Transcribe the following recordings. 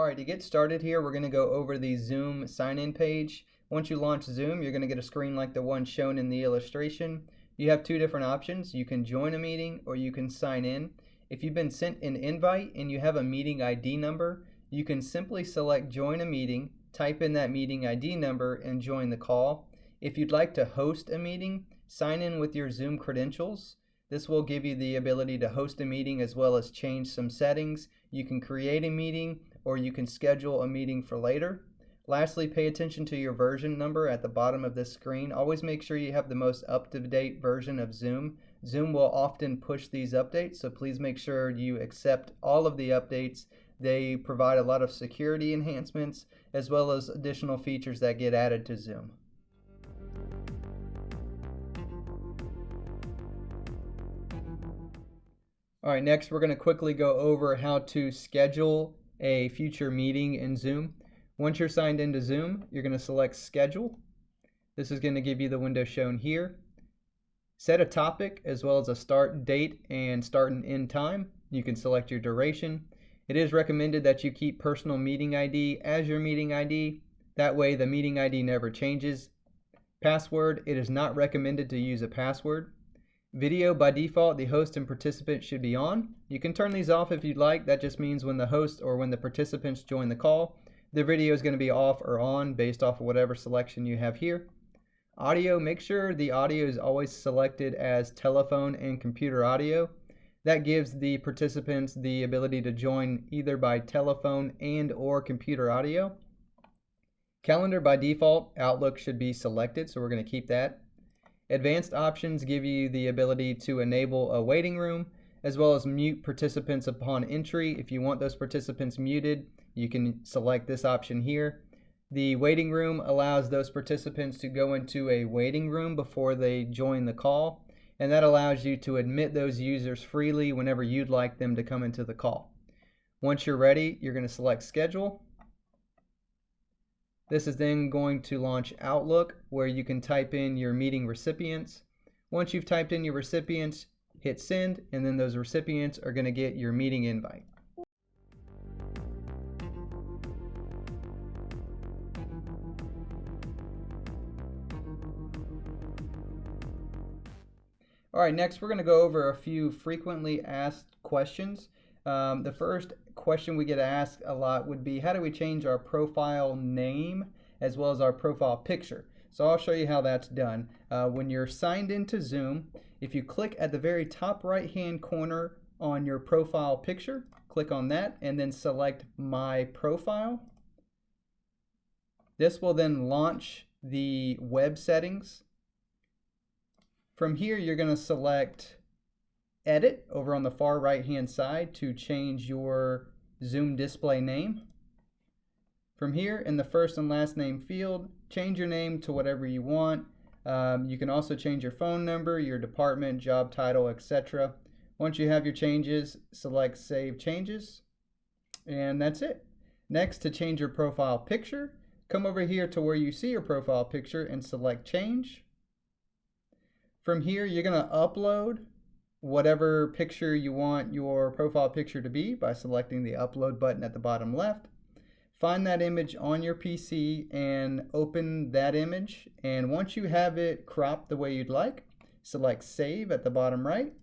Alright, to get started here, we're going to go over the Zoom sign-in page. Once you launch Zoom, you're going to get a screen like the one shown in the illustration. You have two different options. You can join a meeting or you can sign in. If you've been sent an invite and you have a meeting ID number, you can simply select join a meeting, type in that meeting ID number, and join the call. If you'd like to host a meeting, sign in with your Zoom credentials. This will give you the ability to host a meeting as well as change some settings. You can create a meeting or you can schedule a meeting for later. Lastly, pay attention to your version number at the bottom of this screen. Always make sure you have the most up-to-date version of Zoom. Zoom will often push these updates, so please make sure you accept all of the updates. They provide a lot of security enhancements as well as additional features that get added to Zoom. Alright, next we're going to quickly go over how to schedule a future meeting in Zoom. Once you're signed into Zoom, you're going to select Schedule. This is going to give you the window shown here. Set a topic as well as a start date and start and end time. You can select your duration. It is recommended that you keep personal meeting ID as your meeting ID. That way the meeting ID never changes. Password, it is not recommended to use a password. Video, by default, the host and participant should be on. You can turn these off if you'd like. That just means when the host or when the participants join the call, the video is going to be off or on based off of whatever selection you have here. Audio, make sure the audio is always selected as telephone and computer audio. That gives the participants the ability to join either by telephone and or computer audio. Calendar, by default, Outlook should be selected, so we're going to keep that. Advanced options give you the ability to enable a waiting room as well as mute participants upon entry. If you want those participants muted, you can select this option here. The waiting room allows those participants to go into a waiting room before they join the call, and that allows you to admit those users freely whenever you'd like them to come into the call. Once you're ready, you're going to select Schedule. This is then going to launch Outlook, where you can type in your meeting recipients. Once you've typed in your recipients, hit send, and then those recipients are going to get your meeting invite. Alright, next we're going to go over a few frequently asked questions. The first question we get asked a lot would be, how do we change our profile name as well as our profile picture? So I'll show you how that's done. When you're signed into Zoom, if you click at the very top right hand corner on your profile picture, click on that and then select My Profile. This will then launch the web settings. From here, you're going to select Edit over on the far right hand side to change your Zoom display name. From here, in the first and last name field, change your name to whatever you want. You can also change your phone number, your department, job title, etc. Once you have your changes, select Save Changes, and that's it. Next, to change your profile picture, come over here to where you see your profile picture and select Change. From here, you're going to upload whatever picture you want your profile picture to be by selecting the Upload button at the bottom left. Find that image on your PC and open that image. And once you have it cropped the way you'd like, select Save at the bottom right.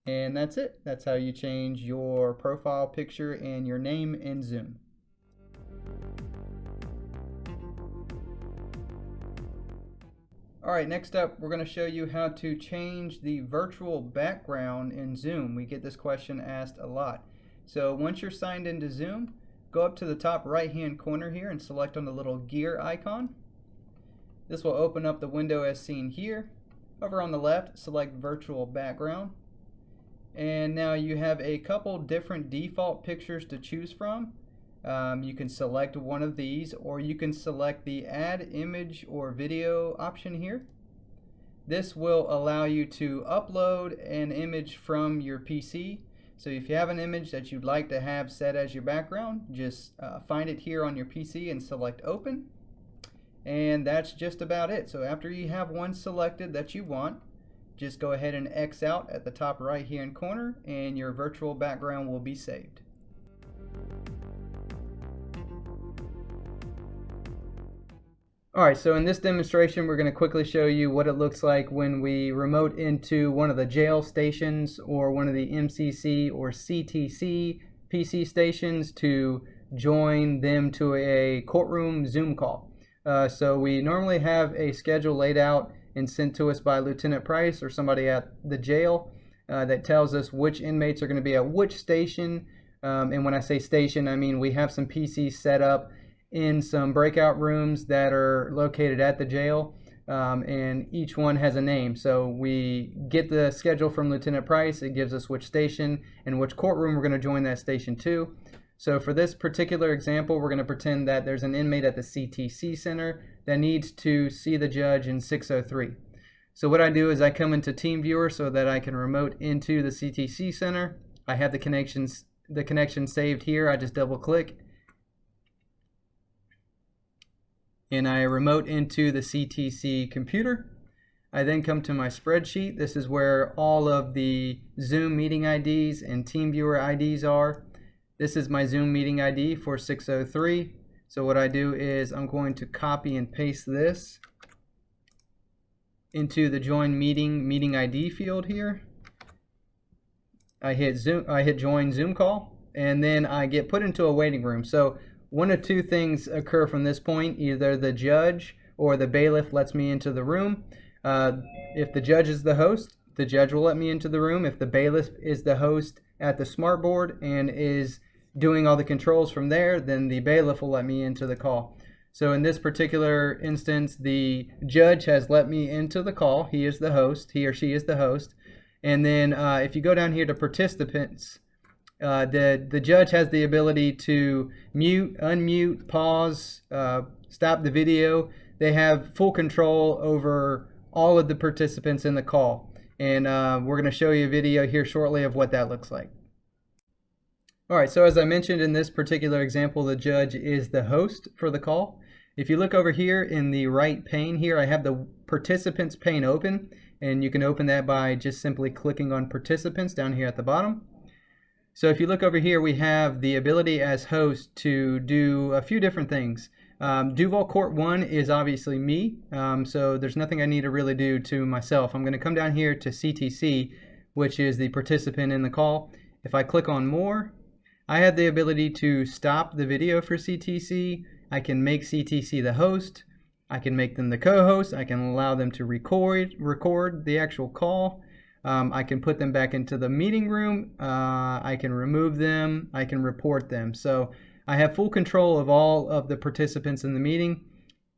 And that's it. That's how you change your profile picture and your name in Zoom. Alright, next up we're going to show you how to change the virtual background in Zoom. We get this question asked a lot. So once you're signed into Zoom, go up to the top right hand corner here and select on the little gear icon. This will open up the window as seen here. Over on the left, select Virtual Background. And now you have a couple different default pictures to choose from. You can select one of these, or you can select the Add Image or Video option here. This will allow you to upload an image from your PC. So if you have an image that you'd like to have set as your background, just find it here on your PC and select Open. And that's just about it. So after you have one selected that you want, just go ahead and X out at the top right hand corner and your virtual background will be saved. All right, so in this demonstration, we're going to quickly show you what it looks like when we remote into one of the jail stations or one of the MCC or CTC PC stations to join them to a courtroom Zoom call. So we normally have a schedule laid out and sent to us by Lieutenant Price or somebody at the jail that tells us which inmates are going to be at which station. And when I say station, I mean we have some PCs set up in some breakout rooms that are located at the jail, and each one has a name. So we get the schedule from Lieutenant Price. It gives us which station and which courtroom we're going to join that station to. So for this particular example, we're going to pretend that there's an inmate at the CTC Center that needs to see the judge in 603. So what I do is I come into TeamViewer so that I can remote into the CTC Center. I have the connection saved here. I just double click and I remote into the CTC computer. I then come to my spreadsheet. This is where all of the Zoom meeting IDs and TeamViewer IDs are. This is my Zoom meeting ID for 603. So what I do is I'm going to copy and paste this into the join meeting ID field here. I hit join Zoom call, and then I get put into a waiting room. So one of two things occur from this point. Either the judge or the bailiff lets me into the room. If the judge is the host, the judge will let me into the room. If the bailiff is the host at the smartboard and is doing all the controls from there, then the bailiff will let me into the call. So in this particular instance, the judge has let me into the call. He is the host. He or she is the host. And then if you go down here to participants, the judge has the ability to mute, unmute, pause, stop the video. They have full control over all of the participants in the call. And we're going to show you a video here shortly of what that looks like. All right, so as I mentioned in this particular example, the judge is the host for the call. If you look over here in the right pane here, I have the participants pane open, and you can open that by just simply clicking on participants down here at the bottom. So if you look over here, we have the ability as host to do a few different things. Duval Court 1 is obviously me, so there's nothing I need to really do to myself. I'm going to come down here to CTC, which is the participant in the call. If I click on more, I have the ability to stop the video for CTC. I can make CTC the host. I can make them the co-host. I can allow them to record the actual call. I can put them back into the meeting room. I can remove them. I can report them. So I have full control of all of the participants in the meeting.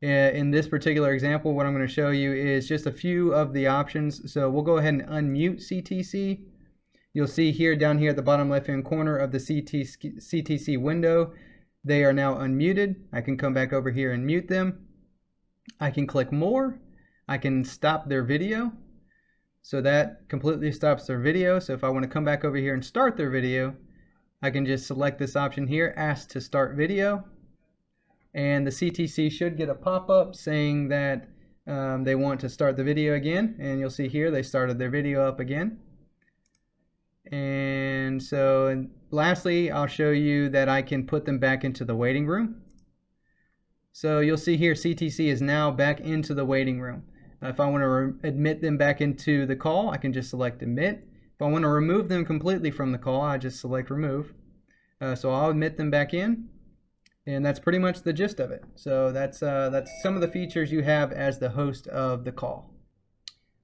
In this particular example, what I'm going to show you is just a few of the options. So we'll go ahead and unmute CTC. You'll see here down here at the bottom left-hand corner of the CTC window, they are now unmuted. I can come back over here and mute them. I can click more. I can stop their video. So that completely stops their video. So if I want to come back over here and start their video, I can just select this option here, ask to start video. And the CTC should get a pop-up saying that they want to start the video again. And you'll see here they started their video up again. And so lastly, I'll show you that I can put them back into the waiting room. So you'll see here CTC is now back into the waiting room. If I want to admit them back into the call, I can just select admit. If I want to remove them completely from the call, I just select remove. So I'll admit them back in, and that's pretty much the gist of it. So that's some of the features you have as the host of the call.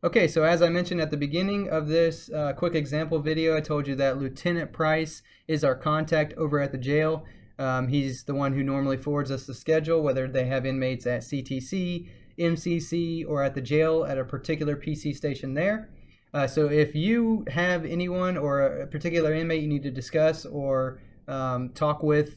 Okay, so as I mentioned at the beginning of this quick example video, I told you that Lieutenant Price is our contact over at the jail. He's the one who normally forwards us the schedule, whether they have inmates at CTC, MCC, or at the jail at a particular PC station there. So if you have anyone or a particular inmate you need to discuss or talk with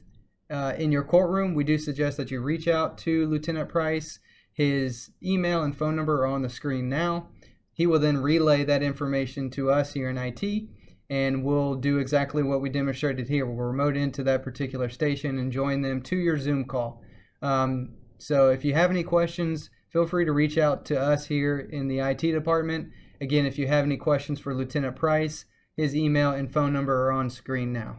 in your courtroom, we do suggest that you reach out to Lieutenant Price. His email and phone number are on the screen now. He will then relay that information to us here in IT, and we'll do exactly what we demonstrated here. We'll remote into that particular station and join them to your Zoom call. So if you have any questions, feel free to reach out to us here in the IT department. Again, if you have any questions for Lieutenant Price, his email and phone number are on screen now.